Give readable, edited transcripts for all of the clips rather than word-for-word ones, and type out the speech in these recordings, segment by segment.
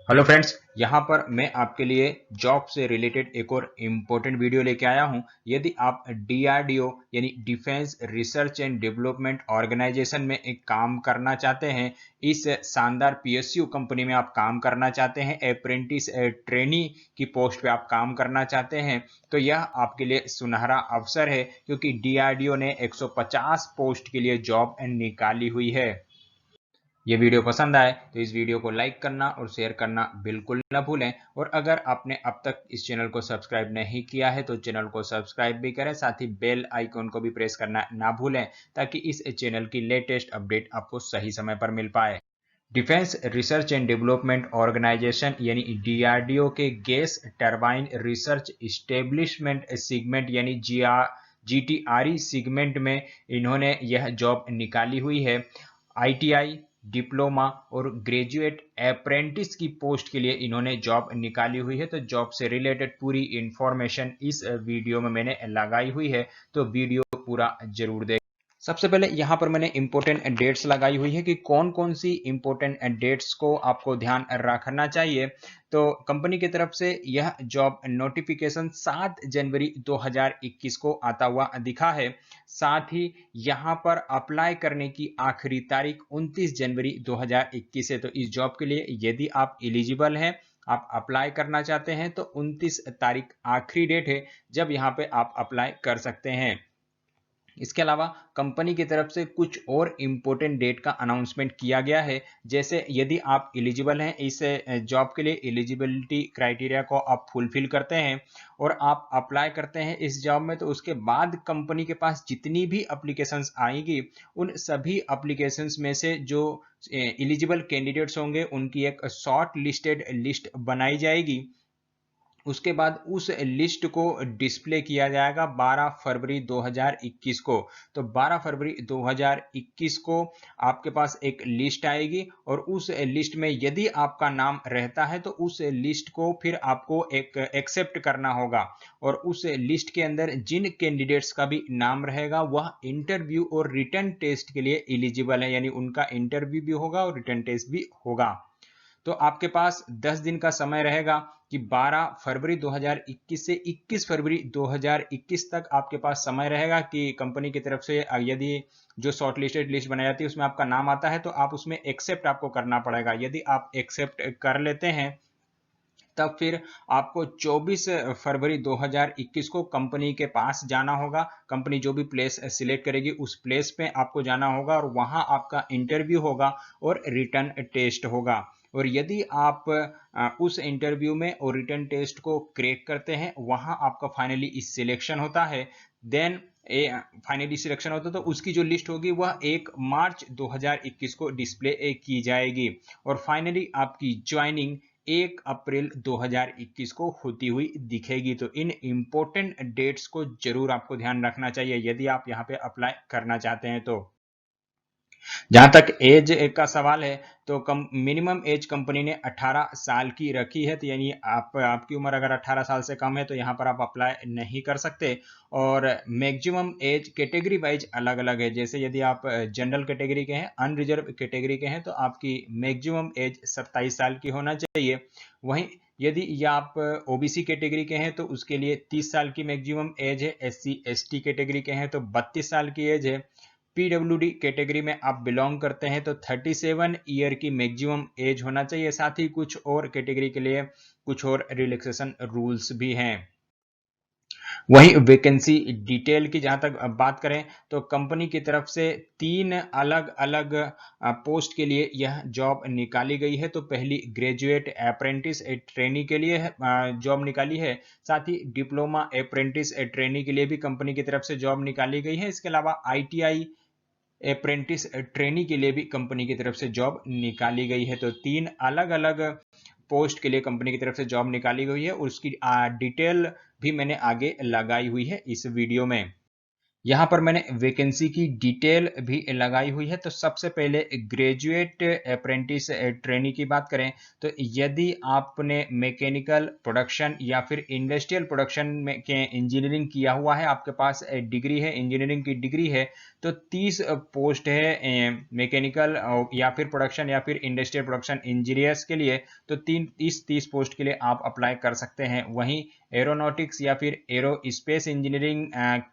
Hello friends, यहाँ पर मैं आपके लिए जॉब से रिलेटेड एक और इम्पोर्टेंट वीडियो लेके आया हूँ। यदि आप डीआरडीओ यानी defence research and development organisation में एक काम करना चाहते हैं, इस शानदार पीएसयू कंपनी में आप काम करना चाहते हैं, अप्रेंटिस ट्रेनी की पोस्ट पे आप काम करना चाहते हैं, तो यह आपके लिए सुनहरा अवसर है क्योंकि डीआरडीओ ने 150 पोस्ट के लिए जॉब निकाली हुई है। ये वीडियो पसंद आए तो इस वीडियो को लाइक करना और शेयर करना बिल्कुल ना भूलें। और अगर आपने अब तक इस चैनल को सब्सक्राइब नहीं किया है तो चैनल को सब्सक्राइब भी करें, साथ ही बेल आइकॉन को भी प्रेस करना ना भूलें ताकि इस चैनल की लेटेस्ट अपडेट आपको सही समय पर मिल पाए। Defence research and development organisation यानी डीआरडीओ के gas turbine research establishment segment यानी जीटीआरई सेगमेंट में इन्होंने यह जॉब निकाली हुई है। आईटीआई, डिप्लोमा और ग्रेजुएट अप्रेंटिस की पोस्ट के लिए इन्होंने जॉब निकाली हुई है। तो जॉब से रिलेटेड पूरी इंफॉर्मेशन इस वीडियो में मैंने लगाई हुई है, तो वीडियो पूरा जरूर देखें। सबसे पहले यहाँ पर मैंने इंपॉर्टेंट डेट्स लगाई हुई है कि कौन कौन सी इंपॉर्टेंट डेट्स को आपको ध्यान रखना चाहिए। तो कंपनी की तरफ से यह जॉब नोटिफिकेशन 7 जनवरी 2021 को आता हुआ दिखा है। साथ ही यहाँ पर अप्लाई करने की आखिरी तारीख 29 जनवरी 2021 है। तो इस जॉब के लिए यदि आप एलिजिबल हैं, आप अप्लाई करना चाहते हैं, तो 29 तारीख आखिरी डेट है जब यहाँ पे आप अप्लाई कर सकते हैं। इसके अलावा कंपनी की तरफ से कुछ और इम्पोर्टेंट डेट का अनाउंसमेंट किया गया है। जैसे यदि आप एलिजिबल हैं, इस जॉब के लिए एलिजिबिलिटी क्राइटेरिया को आप फुलफिल करते हैं और आप अप्लाई करते हैं इस जॉब में, तो उसके बाद कंपनी के पास जितनी भी एप्लीकेशंस आएंगी, उन सभी एप्लीकेशंस में से जो एलिजिबल कैंडिडेट्स होंगे उनकी एक शॉर्ट लिस्टेड लिस्ट बनाई जाएगी। उसके बाद उस लिस्ट को डिस्प्ले किया जाएगा 12 फरवरी 2021 को। तो 12 फरवरी 2021 को आपके पास एक लिस्ट आएगी और उस लिस्ट में यदि आपका नाम रहता है तो उस लिस्ट को फिर आपको एक एक्सेप्ट करना होगा। और उस लिस्ट के अंदर जिन कैंडिडेट्स का भी नाम रहेगा वह इंटरव्यू और रिटन टेस्ट के लिए एलिजिबल है, यानी उनका इंटरव्यू भी होगा और रिटन टेस्ट भी होगा। तो आपके पास 10 दिन का समय रहेगा कि 12 फरवरी 2021 से 21 फरवरी 2021 तक आपके पास समय रहेगा कि कंपनी की तरफ से यदि जो शॉर्टलिस्टेड लिस्ट बनाई जाती है उसमें आपका नाम आता है तो आप उसमें एक्सेप्ट आपको करना पड़ेगा। यदि आप एक्सेप्ट कर लेते हैं तब फिर आपको 24 फरवरी 2021 को कंपनी के पास जाना होगा। कंपनी जो भी प्लेस सिलेक्ट करेगी उस प्लेस पे आपको जाना होगा और वहां आपका इंटरव्यू होगा और रिटर्न टेस्ट होगा। और यदि आप उस इंटरव्यू में और रिटर्न टेस्ट को क्रैक करते हैं, वहां आपका फाइनली सिलेक्शन होता है। देन फाइनली सिलेक्शन होता है तो उसकी जो लिस्ट होगी वह 1 मार्च 2021 को डिस्प्ले की जाएगी और फाइनली आपकी ज्वाइनिंग 1 अप्रैल 2021 को होती हुई दिखेगी। तो इन इंपॉर्टेंट डेट्स को जरूर आपको ध्यान रखना चाहिए यदि आप यहाँ पे अप्लाई करना चाहते हैं। तो जहां तक एज का सवाल है तो मिनिमम एज कंपनी ने 18 साल की रखी है। तो यानी आपकी उम्र अगर 18 साल से कम है तो यहाँ पर आप अप्लाई नहीं कर सकते। और मैक्सिमम एज कैटेगरी वाइज अलग अलग है। जैसे यदि आप जनरल कैटेगरी के हैं, अनरिजर्व कैटेगरी के हैं, तो आपकी मैक्सिमम एज 27 साल की होना चाहिए। वहीं यदि आप ओबीसी कैटेगरी के हैं तो उसके लिए 30 साल की मैक्सिमम एज है। एससी एसटी कैटेगरी के हैं तो 32 साल की एज है। पीडब्ल्यूडी कैटेगरी में आप बिलोंग करते हैं तो 37 ईयर की मैक्सिमम एज होना चाहिए। साथ ही कुछ और कैटेगरी के लिए कुछ और रिलैक्सेशन रूल्स भी हैं। वहीं वैकेंसी डिटेल की जहां तक बात करें तो कंपनी की तरफ से 3 अलग अलग पोस्ट के लिए यह जॉब निकाली गई है। तो पहली ग्रेजुएट अप्रेंटिस ट्रेनी के लिए जॉब निकाली है। साथ ही डिप्लोमा अप्रेंटिस ट्रेनी के लिए भी कंपनी की तरफ से जॉब निकाली गई है। इसके अलावा आईटीआई अप्रेंटिस ट्रेनी के लिए भी कंपनी की तरफ से जॉब निकाली गई है। तो 3 अलग अलग पोस्ट के लिए कंपनी की तरफ से जॉब निकाली गई है। उसकी डिटेल भी मैंने आगे लगाई हुई है इस वीडियो में। यहाँ पर मैंने वैकेंसी की डिटेल भी लगाई हुई है। तो सबसे पहले ग्रेजुएट अप्रेंटिस ट्रेनी की बात करें तो यदि आपने मैकेनिकल प्रोडक्शन या फिर इंडस्ट्रियल प्रोडक्शन में के इंजीनियरिंग किया हुआ है, आपके पास डिग्री है, इंजीनियरिंग की डिग्री है, तो 30 पोस्ट है मैकेनिकल या फिर प्रोडक्शन या फिर इंडस्ट्रियल प्रोडक्शन इंजीनियर्स के लिए। तो 30 पोस्ट के लिए आप अप्लाई कर सकते हैं। वहीं एरोनॉटिक्स या फिर एरो स्पेस इंजीनियरिंग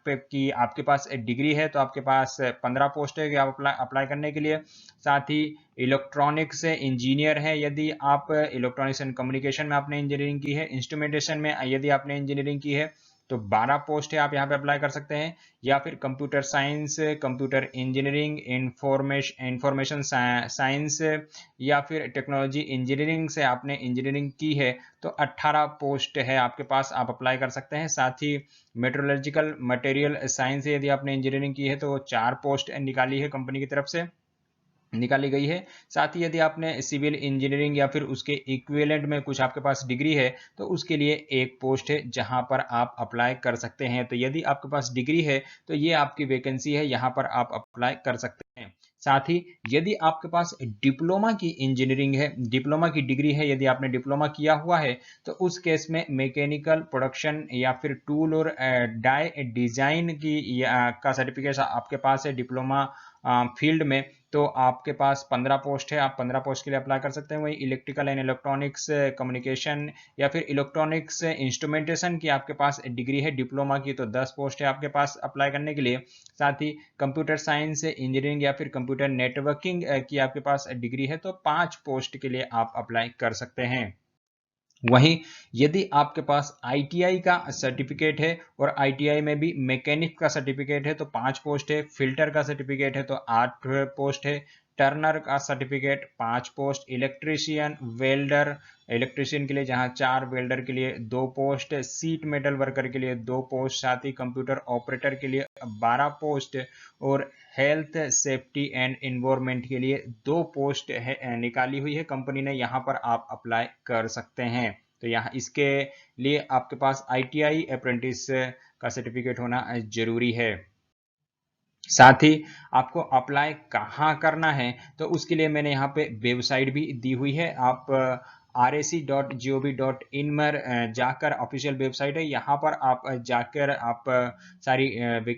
की आपके पास डिग्री है तो आपके पास 15 पोस्ट है कि आप अप्लाई करने के लिए। साथ ही इलेक्ट्रॉनिक्स इंजीनियर है, यदि आप इलेक्ट्रॉनिक्स एंड कम्युनिकेशन में आपने इंजीनियरिंग की है, इंस्ट्रूमेंटेशन में यदि आपने इंजीनियरिंग की है तो 12 पोस्ट है, आप यहाँ पे अप्लाई कर सकते हैं। या फिर computer science, computer engineering, information science या फिर टेक्नोलॉजी इंजीनियरिंग से आपने इंजीनियरिंग की है तो 18 पोस्ट है आपके पास, आप अप्लाई कर सकते हैं। साथ ही मेट्रोलॉजिकल मटेरियल साइंस यदि आपने इंजीनियरिंग की है तो 4 पोस्ट निकाली है, कंपनी की तरफ से निकाली गई है। साथ ही यदि आपने सिविल इंजीनियरिंग या फिर उसके इक्विवेलेंट में कुछ आपके पास डिग्री है तो उसके लिए एक पोस्ट है जहां पर आप अप्लाई कर सकते हैं। तो यदि आपके पास डिग्री है तो ये आपकी वैकेंसी है, यहां पर आप अप्लाई कर सकते हैं। साथ ही यदि आपके पास डिप्लोमा की इंजीनियरिंग है, डिप्लोमा की डिग्री है, यदि आपने डिप्लोमा किया हुआ है तो उस केस में मैकेनिकल प्रोडक्शन या फिर टूल और डाई डिजाइन की का सर्टिफिकेट आपके पास है डिप्लोमा फील्ड में, तो आपके पास 15 पोस्ट है, आप 15 पोस्ट के लिए अप्लाई कर सकते हैं। वहीं इलेक्ट्रिकल एंड इलेक्ट्रॉनिक्स कम्युनिकेशन या फिर इलेक्ट्रॉनिक्स इंस्ट्रूमेंटेशन की आपके पास डिग्री है डिप्लोमा की तो 10 पोस्ट है आपके पास अप्लाई करने के लिए। साथ ही कंप्यूटर साइंस इंजीनियरिंग या फिर कंप्यूटर नेटवर्किंग की आपके पास डिग्री है तो 5 पोस्ट के लिए आप अप्लाई कर सकते हैं। वहीं यदि आपके पास आईटीआई का सर्टिफिकेट है और आईटीआई में भी मैकेनिक का सर्टिफिकेट है तो 5 पोस्ट है, फिल्टर का सर्टिफिकेट है तो 8 पोस्ट है, टर्नर का certificate 5 post, electrician welder electrician के लिए जहां 4, वेल्डर के लिए 2 पोस्ट, सीट मेटल वर्कर के लिए 2 पोस्ट, साथ ही कंप्यूटर ऑपरेटर के लिए 12 पोस्ट और हेल्थ सेफ्टी एंड इन्वायरमेंट के लिए 2 पोस्ट है निकाली हुई है कंपनी ने, यहां पर आप अप्लाई कर सकते हैं। तो यहाँ इसके लिए आपके पास आईटीआई अप्रेंटिस का सर्टिफिकेट होना जरूरी है। साथ ही आपको अप्लाई कहाँ करना है तो उसके लिए मैंने यहाँ पे वेबसाइट भी दी हुई है। आप rac.gov.in में जाकर, ऑफिशियल वेबसाइट है, यहाँ पर आप जाकर आप सारी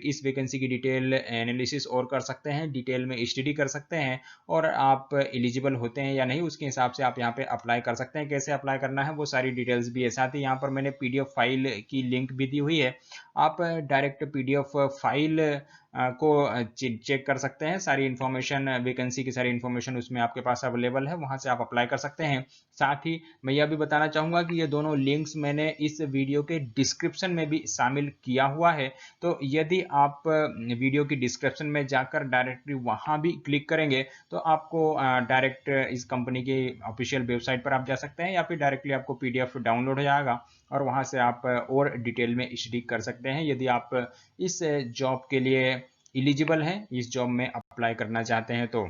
इस वैकेंसी की डिटेल एनालिसिस और कर सकते हैं, डिटेल में स्टडी कर सकते हैं और आप एलिजिबल होते हैं या नहीं उसके हिसाब से आप यहाँ पे अप्लाई कर सकते हैं। कैसे अप्लाई करना है वो सारी डिटेल्स भी है। साथ ही यहाँ पर मैंने पीडीएफ फाइल की लिंक भी दी हुई है, आप डायरेक्ट पीडीएफ फाइल को चेक कर सकते हैं। सारी इन्फॉर्मेशन, वैकेंसी की सारी इन्फॉर्मेशन उसमें आपके पास अवेलेबल है, वहां से आप अप्लाई कर सकते हैं। साथ ही मैं यह भी बताना चाहूंगा कि ये दोनों लिंक्स मैंने इस वीडियो के डिस्क्रिप्शन में भी शामिल किया हुआ है। तो यदि आप वीडियो की डिस्क्रिप्शन में जाकर डायरेक्टली वहां भी क्लिक करेंगे तो आपको डायरेक्ट इस कंपनी की ऑफिशियल वेबसाइट पर आप जा सकते हैं या फिर डायरेक्टली आपको पीडीएफ डाउनलोड हो जाएगा और वहां से आप और डिटेल में स्टडी कर सकते हैं। यदि आप इस जॉब के लिए एलिजिबल हैं, इस जॉब में अप्लाई करना चाहते हैं तो